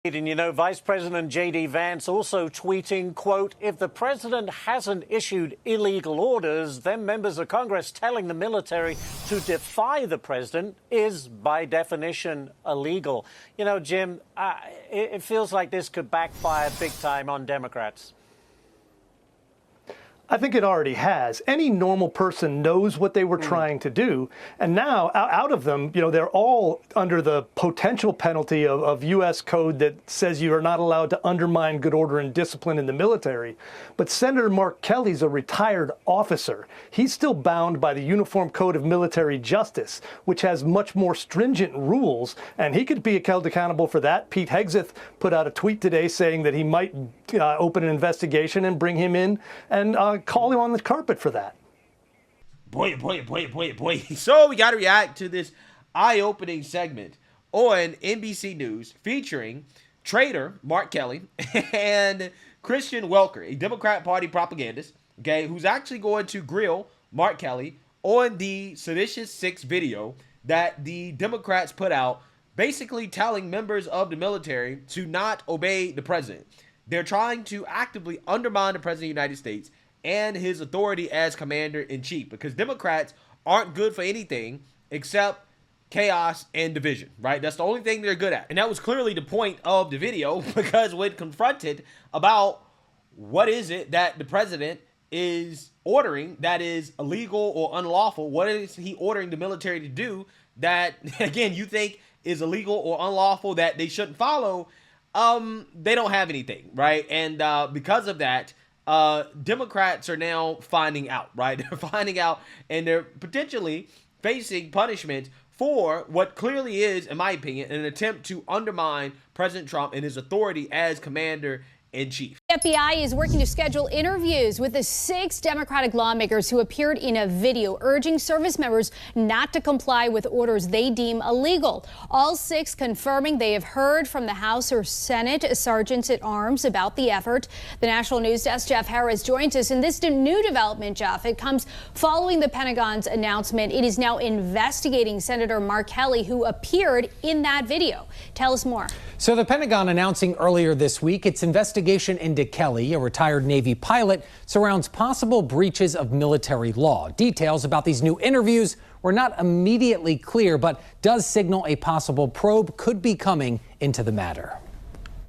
And you know, Vice President J.D. Vance also tweeting, quote, if the president hasn't issued illegal orders, then members of Congress telling the military to defy the president is, by definition, illegal. You know, Jim, it feels like this could backfire big time on Democrats. I think it already has. Any normal person knows what they were trying to do. And now, out of them, you know, they're all under the potential penalty of U.S. code that says you are not allowed to undermine good order and discipline in the military. But Senator Mark Kelly's a retired officer. He's still bound by the Uniform Code of Military Justice, which has much more stringent rules, and he could be held accountable for that. Pete Hegseth put out a tweet today saying that he might open an investigation and bring him in and call him on the carpet for that. Boy. So we got to react to this eye-opening segment on NBC News featuring traitor Mark Kelly and Christian Welker, a Democrat Party propagandist, okay, who's actually going to grill Mark Kelly on the Seditious 6 video that the Democrats put out, basically telling members of the military to not obey the president. They're trying to actively undermine the president of the United States and his authority as commander-in-chief, because Democrats aren't good for anything except chaos and division, right? That's the only thing they're good at. And that was clearly the point of the video, because when confronted about what is it that the president is ordering that is illegal or unlawful, what is he ordering the military to do that, again, you think is illegal or unlawful that they shouldn't follow, they don't have anything, right? And because of that, Democrats are now finding out, right? They're finding out, and they're potentially facing punishment for what clearly is, in my opinion, an attempt to undermine President Trump and his authority as commander-in-chief. The FBI is working to schedule interviews with the 6 Democratic lawmakers who appeared in a video urging service members not to comply with orders they deem illegal. All 6 confirming they have heard from the House or Senate sergeants at arms about the effort. The National News Desk, Jeff Harris, joins us. In this new development, Jeff, it comes following the Pentagon's announcement. It is now investigating Senator Mark Kelly, who appeared in that video. Tell us more. So the Pentagon announcing earlier this week its investigation into Kelly, a retired Navy pilot, surrounds possible breaches of military law. Details about these new interviews were not immediately clear, but does signal a possible probe could be coming into the matter.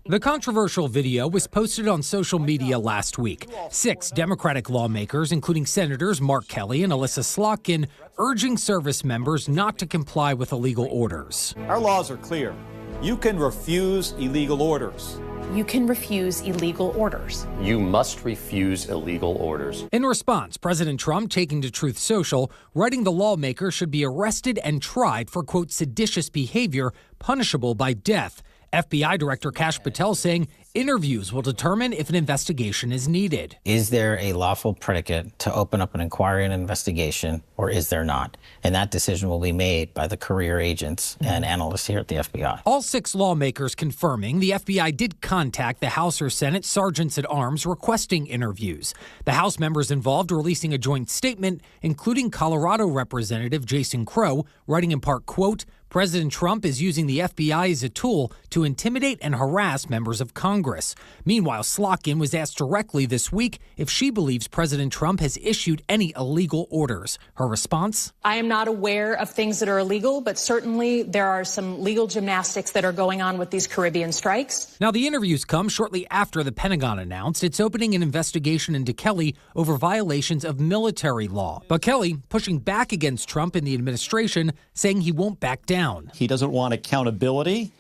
The controversial video was posted on social media last week. 6 Democratic lawmakers, including Senators Mark Kelly and Alyssa Slotkin, urging service members not to comply with illegal orders. Our laws are clear. You can refuse illegal orders. You can refuse illegal orders. You must refuse illegal orders. In response, President Trump taking to Truth Social, writing the lawmaker should be arrested and tried for, quote, seditious behavior punishable by death. FBI Director Kash Patel saying interviews will determine if an investigation is needed. Is there a lawful predicate to open up an inquiry and investigation, or is there not? And that decision will be made by the career agents and analysts here at the FBI. All 6 lawmakers confirming the FBI did contact the House or Senate sergeants at arms requesting interviews. The House members involved releasing a joint statement, including Colorado Representative Jason Crow, writing in part, quote, President Trump is using the FBI as a tool to intimidate and harass members of Congress. Meanwhile, Slotkin was asked directly this week if she believes President Trump has issued any illegal orders. Her response? I am not aware of things that are illegal, but certainly there are some legal gymnastics that are going on with these Caribbean strikes. Now, the interviews come shortly after the Pentagon announced it's opening an investigation into Kelly over violations of military law. But Kelly pushing back against Trump and the administration, saying he won't back down. He doesn't want accountability.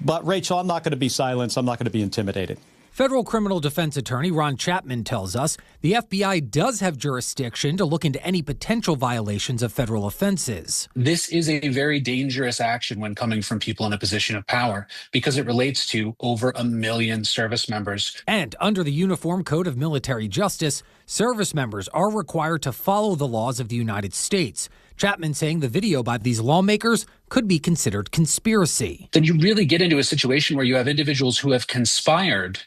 But, Rachel, I'm not going to be silenced. I'm not going to be intimidated. Federal criminal defense attorney Ron Chapman tells us the FBI does have jurisdiction to look into any potential violations of federal offenses. This is a very dangerous action when coming from people in a position of power because it relates to over 1 million service members. And under the Uniform Code of Military Justice, service members are required to follow the laws of the United States. Chapman saying the video by these lawmakers could be considered conspiracy. Then you really get into a situation where you have individuals who have conspired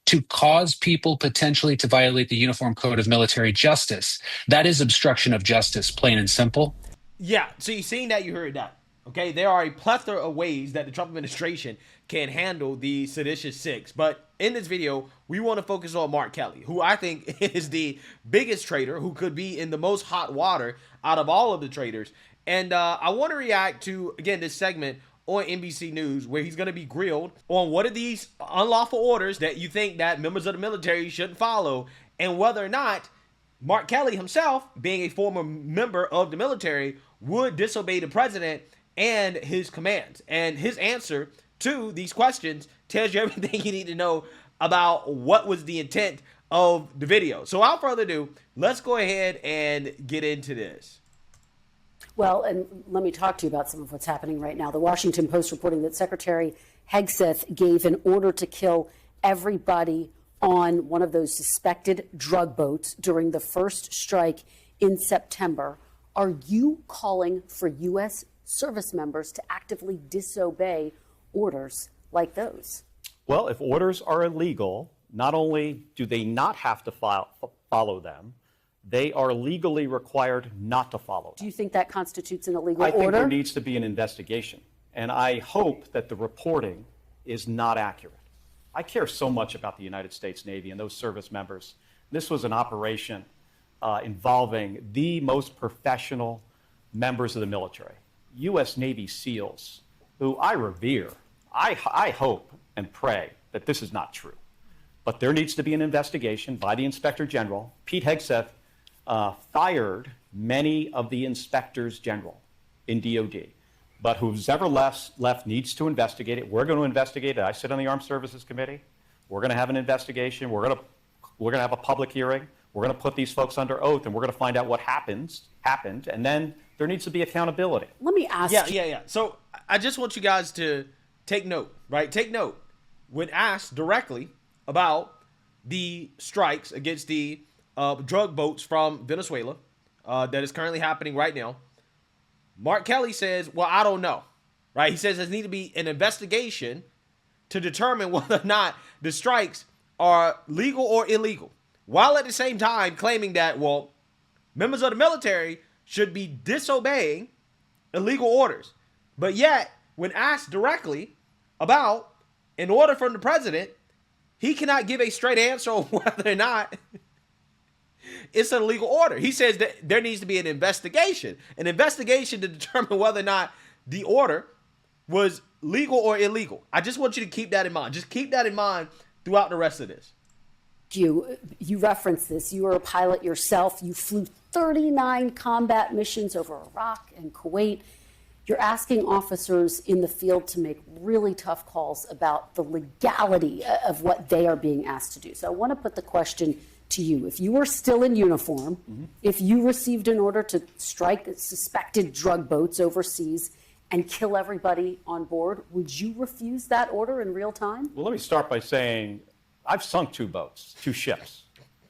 to cause people potentially to violate the Uniform Code of Military Justice. That is obstruction of justice, plain and simple. Yeah, so you've seen that, you heard that. Okay, there are a plethora of ways that the Trump administration can handle the Seditious Six. But in this video, we want to focus on Mark Kelly, who I think is the biggest traitor, who could be in the most hot water out of all of the traitors. And I want to react to, again, this segment on NBC News where he's going to be grilled on what are these unlawful orders that you think that members of the military shouldn't follow, and whether or not Mark Kelly himself, being a former member of the military, would disobey the president and his commands. And his answer to these questions tells you everything you need to know about what was the intent of the video. So without further ado, let's go ahead and get into this. Well, and let me talk to you about some of what's happening right now. The Washington Post reporting that Secretary Hegseth gave an order to kill everybody on one of those suspected drug boats during the first strike in September. Are you calling for U.S. service members to actively disobey orders like those? Well, if orders are illegal, not only do they not have to follow them, they are legally required not to follow them. Do you think that constitutes an illegal order? I think order? there needs to be an investigation, and I hope that the reporting is not accurate. I care so much about the United States Navy and those service members. This was an operation involving the most professional members of the military, U.S. Navy SEALs, who I revere. I hope and pray that this is not true. But there needs to be an investigation by the Inspector General. Pete Hegseth fired many of the inspectors general in DOD. But who's ever left needs to investigate it. We're going to investigate it. I sit on the Armed Services Committee. We're going to have an investigation. We're going to have a public hearing. We're going to put these folks under oath, and we're going to find out what happened, and then there needs to be accountability. Let me ask you. Yeah. So I just want you guys to take note, right? Take note. When asked directly about the strikes against the drug boats from Venezuela that is currently happening right now, Mark Kelly says, well, I don't know, right? He says there needs to be an investigation to determine whether or not the strikes are legal or illegal, while at the same time claiming that, well, members of the military should be disobeying illegal orders. But yet, when asked directly about an order from the president, he cannot give a straight answer on whether or not it's an illegal order. He says that there needs to be an investigation to determine whether or not the order was legal or illegal. I just want you to keep that in mind. Just keep that in mind throughout the rest of this. You referenced this. You were a pilot yourself. You flew 39 combat missions over Iraq and Kuwait. You're asking officers in the field to make really tough calls about the legality of what they are being asked to do. So I want to put the question to you. If you were still in uniform, if you received an order to strike suspected drug boats overseas and kill everybody on board, would you refuse that order in real time? Well, let me start by saying I've sunk 2 ships.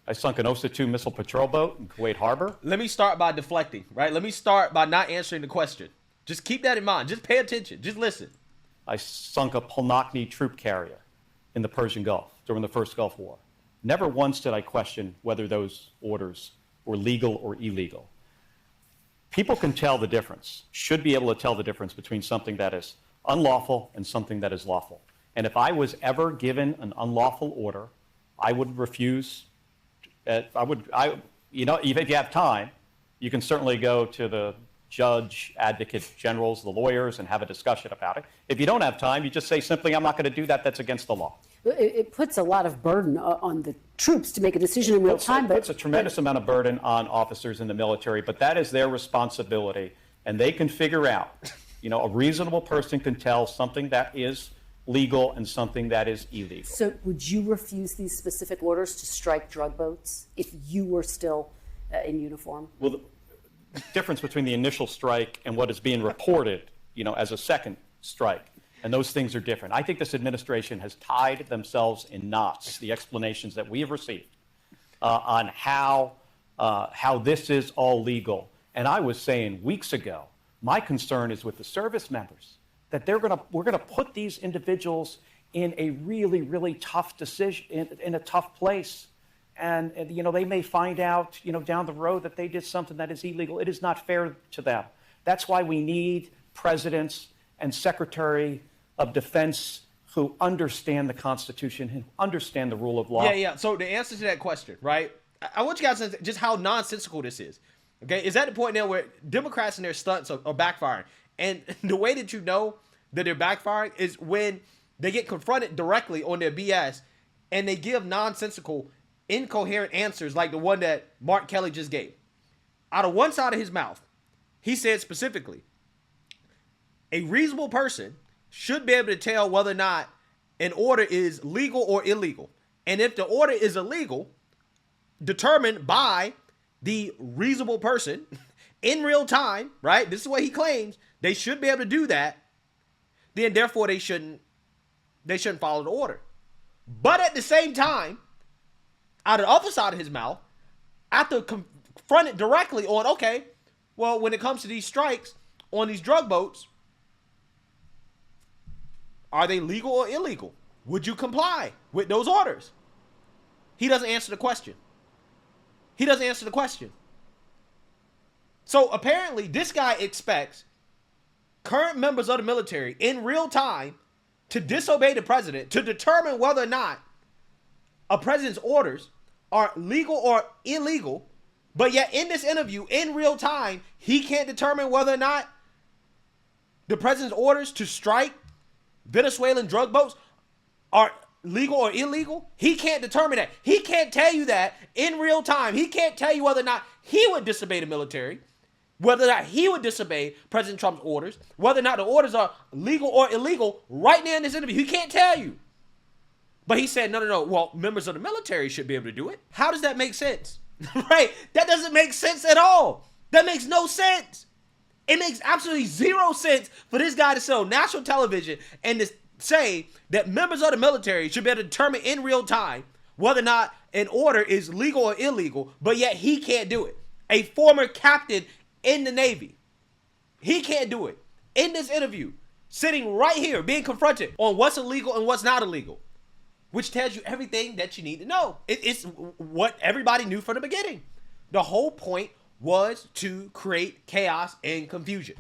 I sunk an OSA-2 missile patrol boat in Kuwait Harbor. Let me start by deflecting, right? Let me start by not answering the question. Just keep that in mind. Just pay attention. Just listen. I sunk a Polnokny troop carrier in the Persian Gulf during the first Gulf War. Never once did I question whether those orders were legal or illegal. People can tell the difference, should be able to tell the difference between something that is unlawful and something that is lawful. And if I was ever given an unlawful order, I would refuse. If you have time, you can certainly go to the judge, advocate generals, the lawyers, and have a discussion about it. If you don't have time, you just say simply, I'm not going to do that. That's against the law. It puts a lot of burden on the troops to make a decision in real time. It puts a tremendous amount of burden on officers in the military, but that is their responsibility, and they can figure out, a reasonable person can tell something that is legal and something that is illegal. So would you refuse these specific orders to strike drug boats if you were still in uniform? Well, the difference between the initial strike and what is being reported, as a second strike, and those things are different. I think this administration has tied themselves in knots, the explanations that we have received on how this is all legal. And I was saying weeks ago, my concern is with the service members, that we're gonna put these individuals in a really, really tough decision, in a tough place. And they may find out, down the road that they did something that is illegal. It is not fair to them. That's why we need presidents and Secretary of Defense who understand the Constitution, who understand the rule of law. Yeah. So the answer to that question, right? I want you guys to just how nonsensical this is. Okay, is at the point now where Democrats and their stunts are backfiring, and the way that you know that they're backfiring is when they get confronted directly on their BS, and they give nonsensical, incoherent answers like the one that Mark Kelly just gave. Out of one side of his mouth, he said specifically, a reasonable person should be able to tell whether or not an order is legal or illegal. And if the order is illegal, determined by the reasonable person in real time, right? This is what he claims. They should be able to do that. Then therefore they shouldn't follow the order. But at the same time, out of the other side of his mouth, after confronted directly on, okay, well, when it comes to these strikes on these drug boats, are they legal or illegal? Would you comply with those orders? He doesn't answer the question. He doesn't answer the question. So apparently this guy expects current members of the military in real time to disobey the president to determine whether or not a president's orders are legal or illegal. But yet in this interview, in real time, he can't determine whether or not the president's orders to strike Venezuelan drug boats are legal or illegal. He can't determine that. He can't tell you that in real time. He can't tell you whether or not he would disobey the military, whether or not he would disobey President Trump's orders, whether or not the orders are legal or illegal right now in this interview. He can't tell you. But he said, no. Well, members of the military should be able to do it. How does that make sense? Right? That doesn't make sense at all. That makes no sense. It makes absolutely zero sense for this guy to sit on national television and to say that members of the military should be able to determine in real time whether or not an order is legal or illegal, but yet he can't do it. A former captain in the Navy, he can't do it. In this interview, sitting right here, being confronted on what's illegal and what's not illegal, which tells you everything that you need to know. It's what everybody knew from the beginning. The whole point was to create chaos and confusion.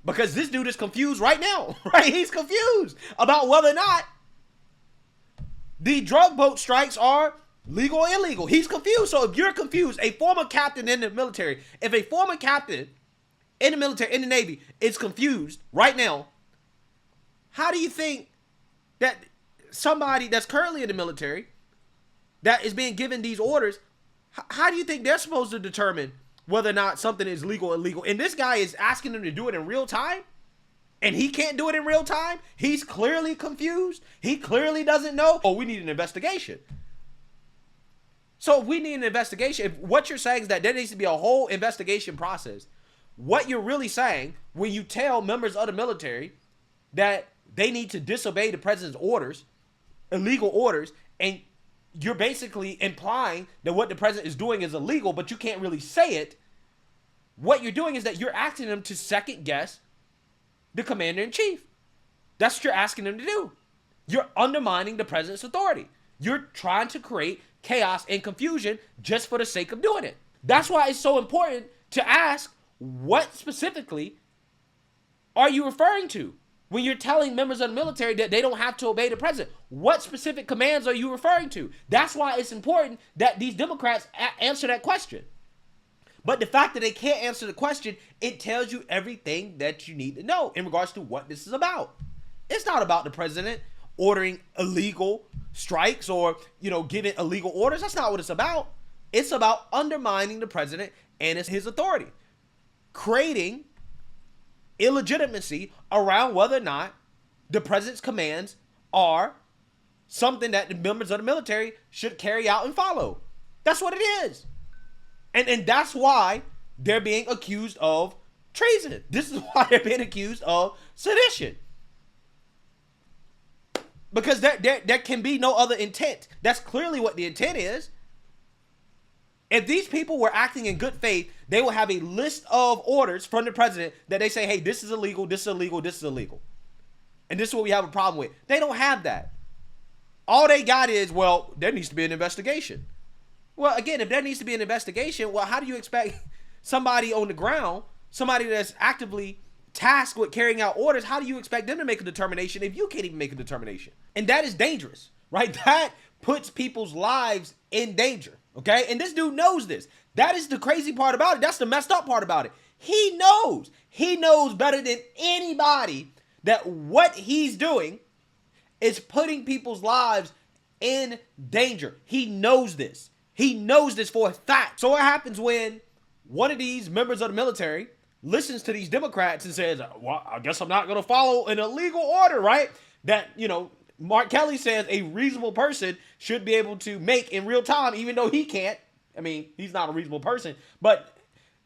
Because this dude is confused right now, right? He's confused about whether or not the drug boat strikes are legal or illegal. He's confused. So if you're confused, a former captain in the military, if a former captain in the military, in the Navy, is confused right now, how do you think that somebody that's currently in the military that is being given these orders, how do you think they're supposed to determine whether or not something is legal or illegal? And this guy is asking them to do it in real time, and he can't do it in real time. He's clearly confused. He clearly doesn't know. Oh, we need an investigation. So if we need an investigation, if what you're saying is that there needs to be a whole investigation process, what you're really saying when you tell members of the military that they need to disobey the president's orders, illegal orders, and you're basically implying that what the president is doing is illegal, but you can't really say it. What you're doing is that you're asking them to second guess the commander-in-chief. That's what you're asking them to do. You're undermining the president's authority. You're trying to create chaos and confusion just for the sake of doing it. That's why it's so important to ask, what specifically are you referring to when you're telling members of the military that they don't have to obey the president? What specific commands are you referring to? That's why it's important that these Democrats answer that question. But the fact that they can't answer the question, it tells you everything that you need to know in regards to what this is about. It's not about the president ordering illegal strikes or, giving illegal orders. That's not what it's about. It's about undermining the president and his authority, creating illegitimacy around whether or not the president's commands are something that the members of the military should carry out and follow. That's what it is. And that's why they're being accused of treason. This is why they're being accused of sedition. Because there can be no other intent. That's clearly what the intent is. If these people were acting in good faith, they will have a list of orders from the president that they say, hey, this is illegal, this is illegal, this is illegal. And this is what we have a problem with. They don't have that. All they got is, well, there needs to be an investigation. Well, again, if there needs to be an investigation, well, how do you expect somebody on the ground, somebody that's actively, tasked with carrying out orders, how do you expect them to make a determination if you can't even make a determination? And that is dangerous, right? That puts people's lives in danger, okay? And this dude knows this. That is the crazy part about it. That's the messed up part about it. He knows. He knows better than anybody that what he's doing is putting people's lives in danger. He knows this. He knows this for a fact. So what happens when one of these members of the military listens to these Democrats and says, well, I guess I'm not going to follow an illegal order, right? That, you know, Mark Kelly says a reasonable person should be able to make in real time, even though he can't. I mean, he's not a reasonable person. But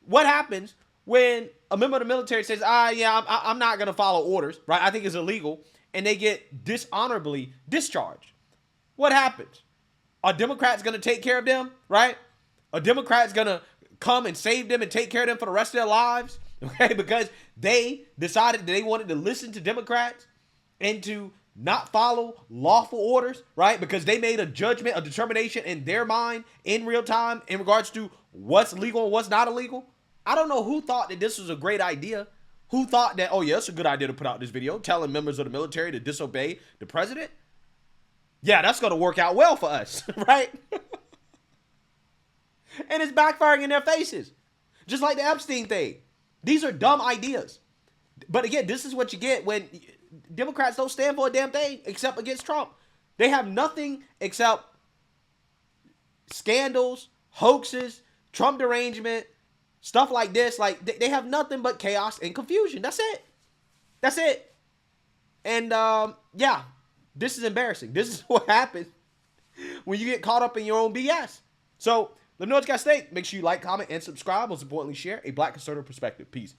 what happens when a member of the military says, I'm not going to follow orders, right? I think it's illegal. And they get dishonorably discharged. What happens? Are Democrats going to take care of them, right? Are Democrats going to come and save them and take care of them for the rest of their lives? Okay, because they decided that they wanted to listen to Democrats and to not follow lawful orders, right? Because they made a judgment, a determination in their mind in real time in regards to what's legal and what's not illegal. I don't know who thought that this was a great idea. Who thought that, oh yeah, it's a good idea to put out this video telling members of the military to disobey the president? Yeah, that's going to work out well for us, right? And it's backfiring in their faces. Just like the Epstein thing. These are dumb ideas. But again, this is what you get when Democrats don't stand for a damn thing except against Trump. They have nothing except scandals, hoaxes, Trump derangement, stuff like this. Like, they have nothing but chaos and confusion. That's it. That's it. And, yeah, this is embarrassing. This is what happens when you get caught up in your own BS. So, let me know what you guys think. Make sure you like, comment, and subscribe. Most importantly, share a Black conservative perspective. Peace.